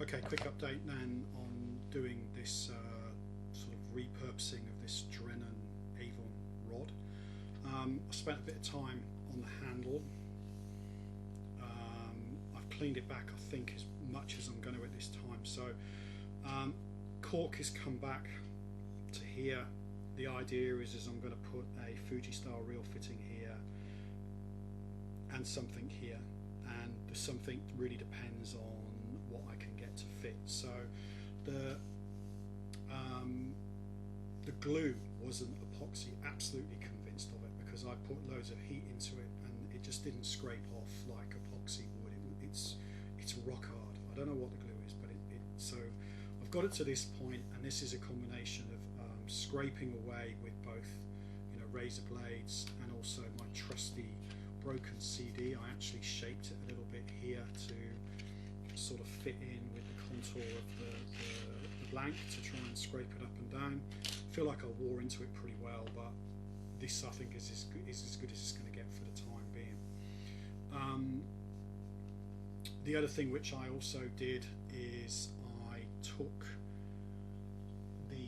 Okay, quick update then on doing this sort of repurposing of this Drennan Avon rod. I spent a bit of time on the handle. I've cleaned it back, I think, as much as I'm going to at this time. So cork has come back to here. The idea is I'm going to put a Fuji style reel fitting here and something here, and the something really depends on what I can get to fit. So the glue wasn't epoxy. Absolutely convinced of it, because I put loads of heat into it and it just didn't scrape off like epoxy would. It's rock hard. I don't know what the glue is, but so I've got it to this point, and this is a combination of scraping away with both, razor blades and also my trusty broken CD. I actually shaped it a little bit here to sort of fit in with the contour of the blank to try and scrape it up and down. I feel like I wore into it pretty well, but this I think is as good as it's going to get for the time being. The other thing which I also did is I took the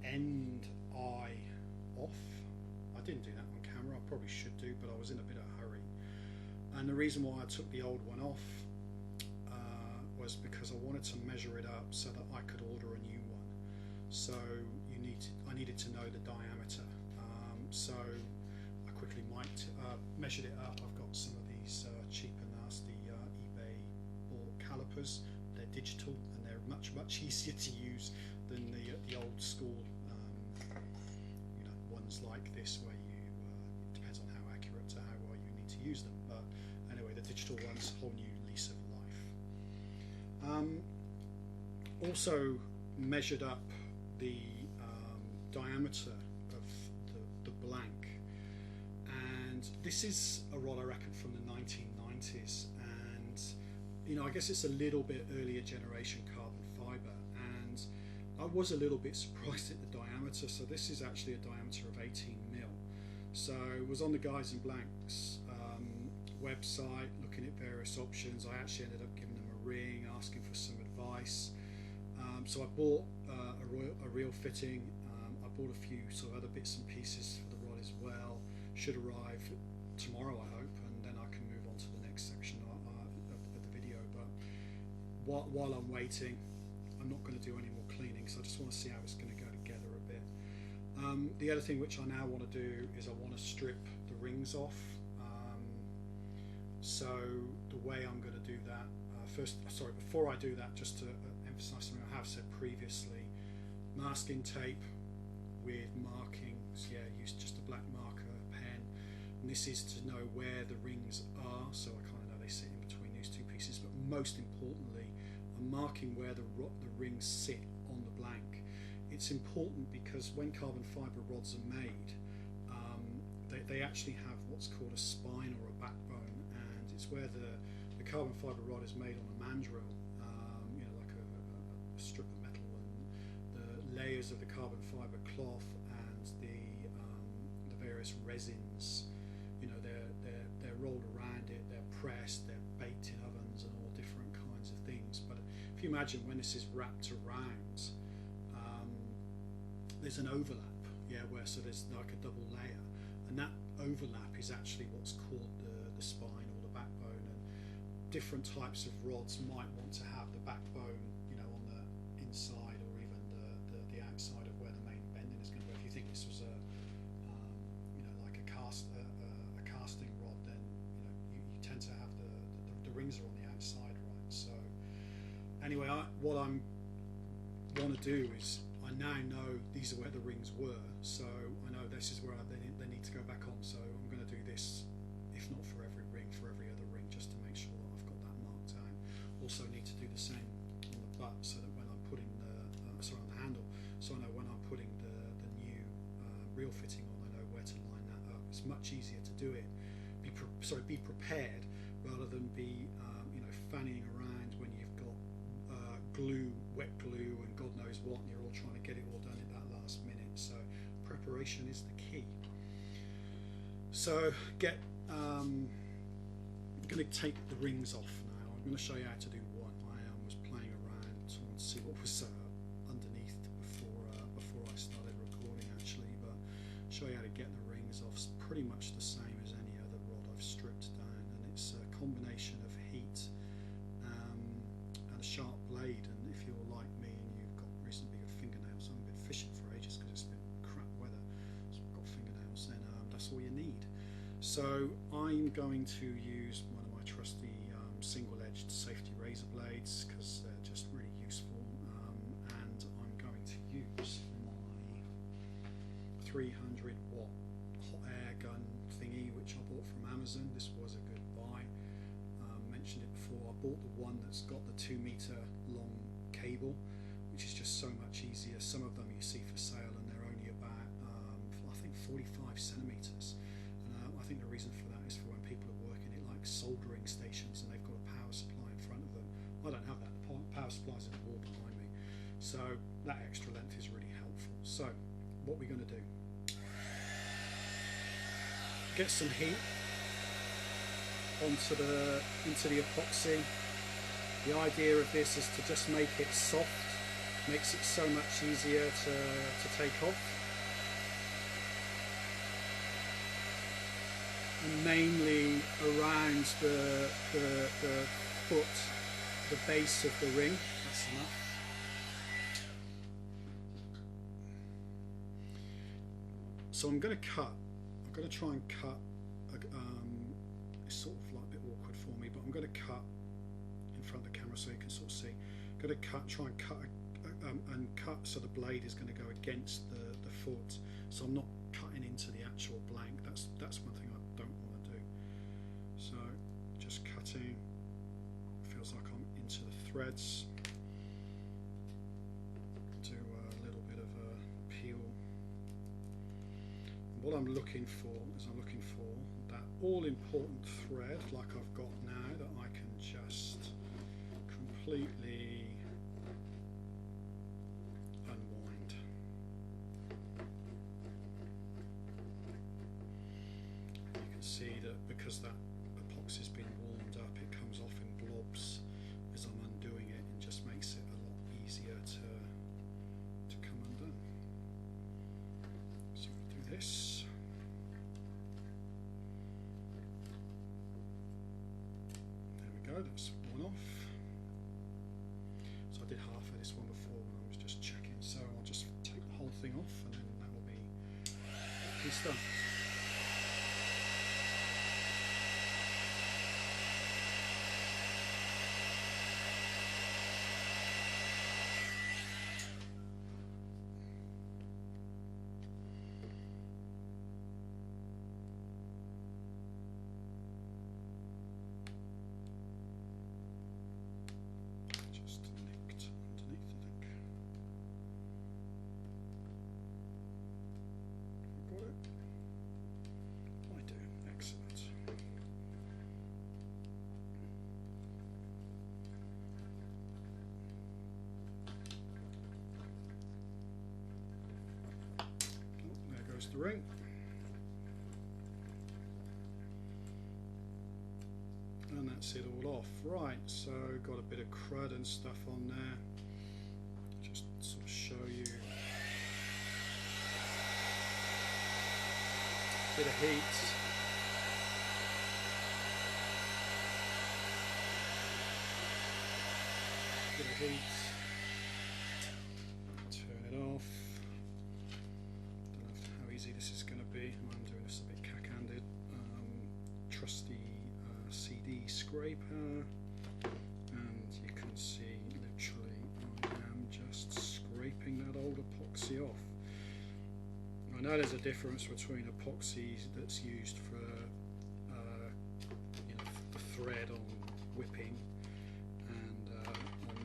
end eye off. I didn't do that on camera, I probably should do, but I was in a bit of a hurry. And the reason why I took the old one off was because I wanted to measure it up so that I could order a new one. So I needed to know the diameter. So I quickly measured it up. I've got some of these cheap and nasty eBay bought calipers. They're digital and they're much easier to use than the old school ones like this, where it depends on how accurate to how well you need to use them. But anyway, the digital ones, whole new lease of life. Also measured up the diameter of the blank, and this is a rod I reckon from the 1990s, and I guess it's a little bit earlier generation carbon fibre, and I was a little bit surprised at the diameter. So this is actually a diameter of 18 mil. So it was on the Guys in Blanks website looking at various options. I actually ended up giving them a ring, asking for some advice. So I bought a reel fitting. I bought a few sort of other bits and pieces for the rod as well. Should arrive tomorrow, I hope, and then I can move on to the next section of the video. But while I'm waiting, I'm not going to do any more cleaning, so I just want to see how it's going to go together a bit. The other thing which I now want to do is I want to strip the rings off. So the way I'm going to do that, before I do that, just to emphasize something I have said previously, masking tape with markings. Use just a black marker pen, and this is to know where the rings are, so I kind of know they sit in between these two pieces. But most importantly, I'm marking where the rings sit on the blank. It's important because when carbon fibre rods are made, they actually have what's called a spine or a backbone, and it's where the carbon fibre rod is made on a mandrel, like a strip of metal, and the layers of the carbon fibre cloth and the various resins, they're rolled around it, they're pressed, they're baked in ovens and all different kinds of things. But if you imagine when this is wrapped around, there's an overlap, so there's like a double layer, and that overlap is actually what's called the spine or the backbone. And different types of rods might want to have the backbone, on the inside or even the outside of where the main bending is going to go. If you think this was like a casting rod, then you tend to have the rings are on the outside, right? So anyway, what I want to do is I now know these are where the rings were, so I know this is where they need to go back on. So I'm going to do this, if not for every ring, for every other ring, just to make sure that I've got that marked out. Also need to do the same on the butt, so that when I'm putting on the handle, so I know when I'm putting the new reel fitting on, I know where to line that up. It's much easier to do it. Be prepared rather than be fannying around when you've got glue, wet glue, and God knows what, and you're all trying to get it all done at that last minute. So preparation is the key. So I'm going to take the rings off now. I'm going to show you how to do one. I am to see what was underneath before I started recording actually, but show you how to get the rings off. It's pretty much the same as any other rod I've stripped down, and it's a combination of heat and a sharp blade. And if you're like me and you've got reasonably good fingernails, I've been fishing for ages because it's been crap weather, so I've got fingernails, then that's all you need. So I'm going to use one of my trusty single-edged safety razor blades because they're just really useful, and I'm going to use my 300 watt hot air gun thingy which I bought from Amazon. This was a good buy. Mentioned it before. I bought the one that's got the 2 meter long cable, which is just so much easier. Some of them you see for sale and they're only about I think 45 centimeters. I think the reason for that is for when people are working at like soldering stations and they've got a power supply in front of them. I don't have that. The power supply's in the wall behind me, so that extra length is really helpful. So what we're going to do, get some heat into the epoxy. The idea of this is to just make it soft, makes it so much easier to take off. And mainly around the foot, the base of the ring. That's enough. So I'm going to cut. I'm going to try and cut. It's sort of like a bit awkward for me, but I'm going to cut in front of the camera so you can sort of see. I'm going to try and cut so the blade is going to go against the foot. So I'm not cutting into the actual blank. That's one thing I don't want to do. So just cutting, feels like I'm into the threads. Do a little bit of a peel. And what I'm looking for is I'm looking for that all-important thread like I've got now that I can just completely unwind. You can see that because that epoxy's been warmed up, it comes off in blobs as I'm undoing it, and just makes it a lot easier to come undone. So we'll do this. There we go, that's one off. So I did half of this one before when I was just checking, so I'll just take the whole thing off and then that will be piece done. Just nicked underneath, I think. Got it? I do. Excellent. Oh, there goes the ring. And that's it all off. Right, so got a bit of crud and stuff on there. Just sort of show you. Bit of heat. Bit of heat. Turn it off. Don't know how easy this is going to be. I'm doing this a bit cack-handed. Trusty CD scraper, and you can see literally I am just scraping that old epoxy off. I know there's a difference between epoxy that's used for you know, the thread on whipping and on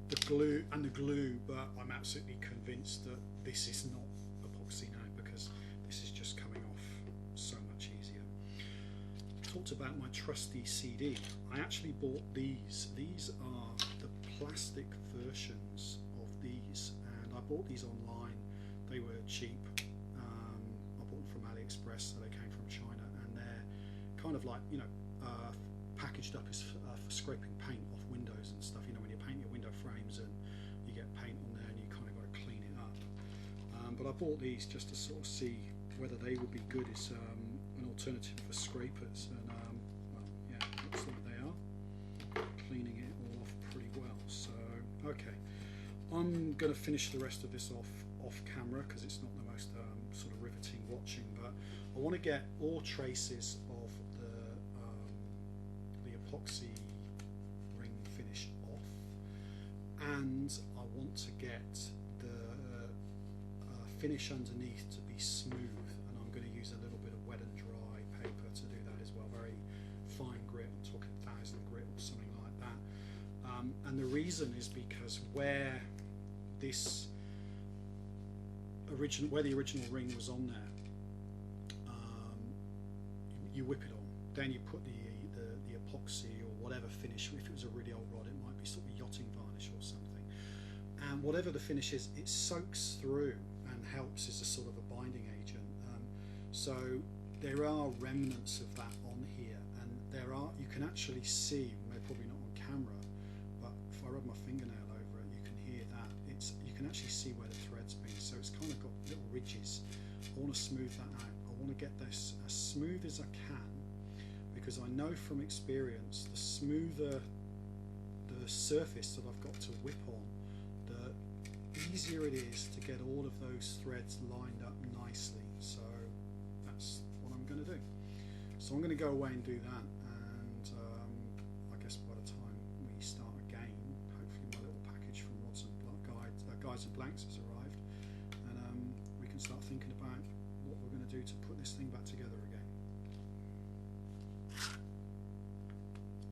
the glue and the glue, but I'm absolutely convinced that this is not epoxy now because this is just coming off so much easier. Talked about my trusty CD. I actually bought these. These are the plastic versions of these, and I bought these online. They were cheap. I bought them from AliExpress, so they came from China, and they're kind of like, you know, packaged up as for scraping paint off windows and stuff. You know, when you paint your window frames and you get paint on there and you kind of got to clean it up. But I bought these just to sort of see whether they would be good as an alternative for scrapers. And well, yeah, looks like they are. Cleaning it all off pretty well. So okay, I'm going to finish the rest of this off camera because it's not the most sort of riveting watching, but I want to get all traces of the epoxy ring finish off, and I want to get the finish underneath to be smooth, and I'm going to use a little bit of wet and dry paper to do that as well, very fine grit. I'm talking 1,000 grit or something like that. And the reason is because where the original ring was on there, you whip it on, then you put the epoxy or whatever finish. If it was a really old rod, it might be sort of yachting varnish or something, and whatever the finish is, it soaks through and helps as a sort of a binding agent. So there are remnants of that on here, and you can actually see, probably not on camera, but if I rub my fingernail over it, you can hear that you can actually see where the thread's been. So it's kind of got little ridges. I want to smooth that out. I want to get this as smooth as I can, because I know from experience, the smoother the surface that I've got to whip on, the easier it is to get all of those threads lined up nicely. So that's what I'm going to do. So I'm going to go away and do that, and I guess by the time we start again, hopefully my little package from Rods and Guides and Blanks is